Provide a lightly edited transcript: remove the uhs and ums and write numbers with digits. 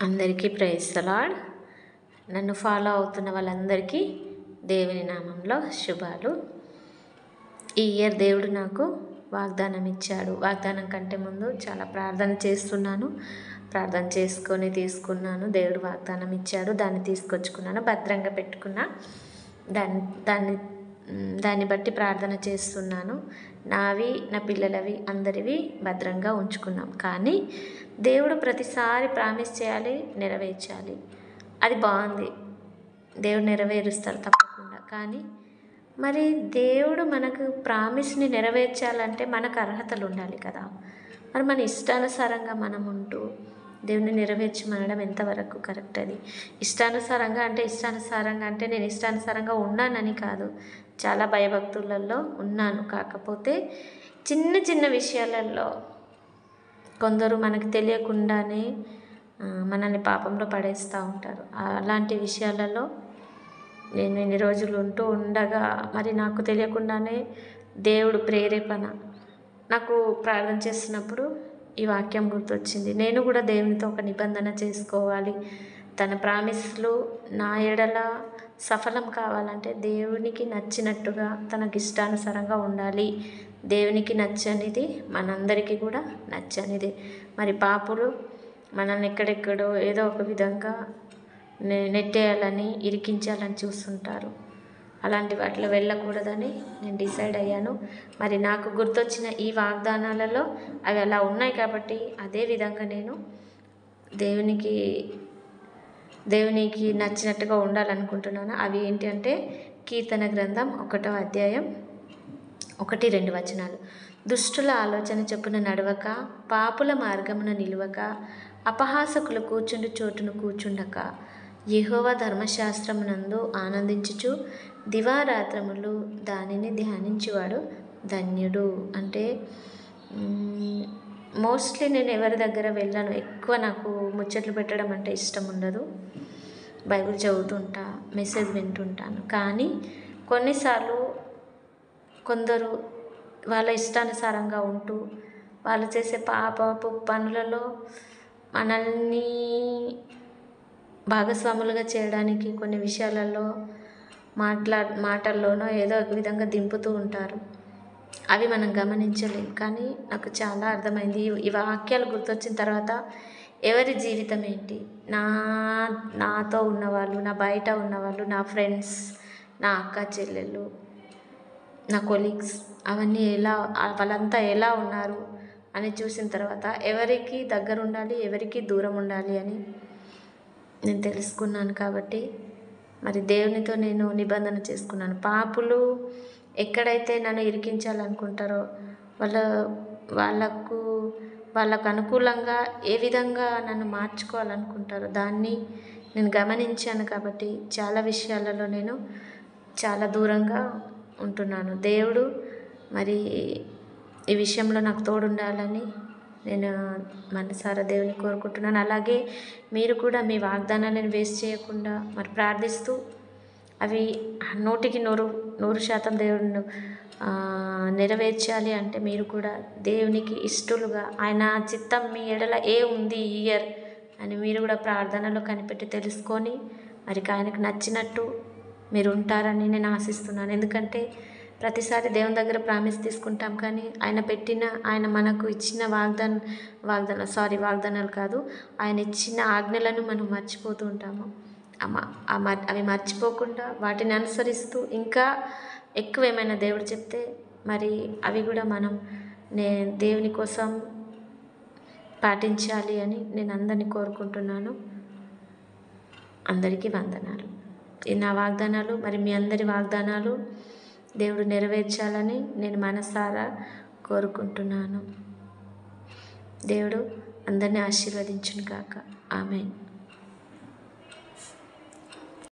అందరికీ praise the lord. నన్ను follow అవుతున్న వాళ్ళందరికీ దేవుని నామంలో శుభాలు. ఈ ఇయర్ దేవుడు నాకు వాగ్దానం ఇచ్చాడు. వాగ్దానం కంటే ముందు చాలా ప్రార్థన చేస్తున్నాను. ప్రార్థన చేసుకొని తీసుకున్నాను. దేవుడు వాగ్దానం ఇచ్చాడు, దాన్ని తీసుకొచ్చుకున్నాను, భద్రంగా పెట్టుకున్నా. దాన్ని దాన్ని బట్టి ప్రార్థన చేస్తున్నాను. నావి, నా పిల్లలవి, అందరివి భద్రంగా ఉంచుకున్నాం. కానీ దేవుడు ప్రతిసారి ప్రామిస్ చేయాలి, నెరవేర్చాలి. అది బాగుంది, దేవుడు నెరవేరుస్తారు తప్పకుండా. కానీ మరి దేవుడు మనకు ప్రామిస్ని నెరవేర్చాలంటే మనకు అర్హతలు ఉండాలి కదా. మరి మన ఇష్టానుసారంగా మనం ఉంటూ దేవుని నెరవేర్చమనడం ఎంతవరకు కరెక్ట్? అది ఇష్టానుసారంగా అంటే నేను ఇష్టానుసారంగా ఉన్నానని కాదు, చాలా భయభక్తులలో ఉన్నాను. కాకపోతే చిన్న చిన్న విషయాలలో కొందరు మనకు తెలియకుండానే మనల్ని పాపంలో పడేస్తూ ఉంటారు. అలాంటి విషయాలలో నేను ఇన్ని రోజులు ఉంటూ ఉండగా మరి నాకు తెలియకుండానే దేవుడు ప్రేరేపణ, నాకు ప్రార్థన చేస్తున్నప్పుడు ఈ వాక్యం గుర్తొచ్చింది. నేను కూడా దేవునితో ఒక నిబంధన చేసుకోవాలి. తన ప్రామిస్లు నా ఎడల సఫలం కావాలంటే దేవునికి నచ్చినట్టుగా, తనకి ఇష్టానుసారంగా ఉండాలి. దేవునికి నచ్చనిది మనందరికీ కూడా నచ్చనిది. మరి పాపులు మనల్ని ఎక్కడెక్కడో ఏదో ఒక విధంగా నెట్టేయాలని, ఇరికించాలని చూస్తుంటారు. అలాంటి వాటిలో వెళ్ళకూడదని నేను డిసైడ్ అయ్యాను. మరి నాకు గుర్తొచ్చిన ఈ వాగ్దానాలలో అవి అలా ఉన్నాయి కాబట్టి అదే విధంగా నేను దేవునికి నచ్చినట్టుగా ఉండాలనుకుంటున్నాను. అవి ఏంటి అంటే కీర్తన గ్రంథం 1వ అధ్యాయం 1-2 వచనాలు. దుష్టుల ఆలోచన చొప్పున నడవక, పాపుల మార్గమున నిలువక, అపహాసకులు కూర్చుండు చోటును కూర్చుండక, యెహోవా ధర్మశాస్త్రమునందు ఆనందించుచు దివారాత్రములు దానిని ధ్యానించువాడు ధన్యుడు. అంటే మోస్ట్లీ నేను ఎవరి దగ్గర వెళ్ళను. ఎక్కువ నాకు ముచ్చట్లు పెట్టడం అంటే ఇష్టం ఉండదు. బైబిల్ చదువుతుంటా, మెసేజ్ వింటుంటాను. కానీ కొన్నిసార్లు కొందరు వాళ్ళ ఇష్టానుసారంగా ఉంటూ వాళ్ళు చేసే పాపపు పనులలో మనల్ని భాగస్వాములుగా చేయడానికి కొన్ని విషయాలలో మాటల్లోనో ఏదో ఒక విధంగా దింపుతూ ఉంటారు. అవి మనం గమనించలేం. కానీ నాకు చాలా అర్థమైంది. ఈ వాక్యాలు గుర్తొచ్చిన తర్వాత ఎవరి జీవితం ఏంటి, నాతో ఉన్నవాళ్ళు, నా బయట ఉన్నవాళ్ళు, నా ఫ్రెండ్స్, నా అక్క చెల్లెళ్ళు, నా కొలీగ్స్, అవన్నీ వాళ్ళంతా ఎలా ఉన్నారు అని చూసిన తర్వాత ఎవరికి దగ్గర ఉండాలి, ఎవరికి దూరం ఉండాలి అని నేను తెలుసుకున్నాను. కాబట్టి మరి దేవునితో నేను నిబంధన చేసుకున్నాను. పాపులు ఎక్కడైతే నన్ను ఇరికించాలనుకుంటారో వాళ్ళకు అనుకూలంగా ఏ విధంగా నన్ను మార్చుకోవాలనుకుంటారో దాన్ని నేను గమనించాను. కాబట్టి చాలా విషయాలలో నేను చాలా దూరంగా ఉంటున్నాను. దేవుడు మరి ఈ విషయంలో నాకు తోడుండాలని నేను మనసారా దేవుని కోరుకుంటున్నాను. అలాగే మీరు కూడా మీ వాగ్దానాలను వేస్ట్ చేయకుండా మరి ప్రార్థిస్తూ అవి 100% దేవుడిని నెరవేర్చాలి అంటే మీరు కూడా దేవునికి ఇష్టలుగా, ఆయన చిత్తం మీ ఎడల ఏ ఉంది ఈ ఇయర్ అని మీరు కూడా ప్రార్థనలో కనిపెట్టి తెలుసుకొని మరి ఆయనకు నచ్చినట్టు మీరు ఉంటారని నేను ఆశిస్తున్నాను. ఎందుకంటే ప్రతిసారి దేవుని దగ్గర ప్రామిస్ తీసుకుంటాం, కానీ ఆయన మనకు ఇచ్చిన వాగ్దానాలు కాదు, ఆయన ఇచ్చిన ఆజ్ఞలను మనం మర్చిపోతూ ఉంటాము. అవి మర్చిపోకుండా వాటిని అనుసరిస్తూ ఇంకా ఎక్కువ ఏమైనా దేవుడు చెప్తే మరి అవి కూడా మనం దేవుని కోసం పాటించాలి అని నేను అందరినీ కోరుకుంటున్నాను. అందరికీ వందనాలు. నా వాగ్దానాలు మరి మీ అందరి వాగ్దానాలు దేవుడు నెరవేర్చాలని నేను మనసారా కోరుకుంటున్నాను. దేవుడు అందరినీ ఆశీర్వదించును గాక. ఆమేన్.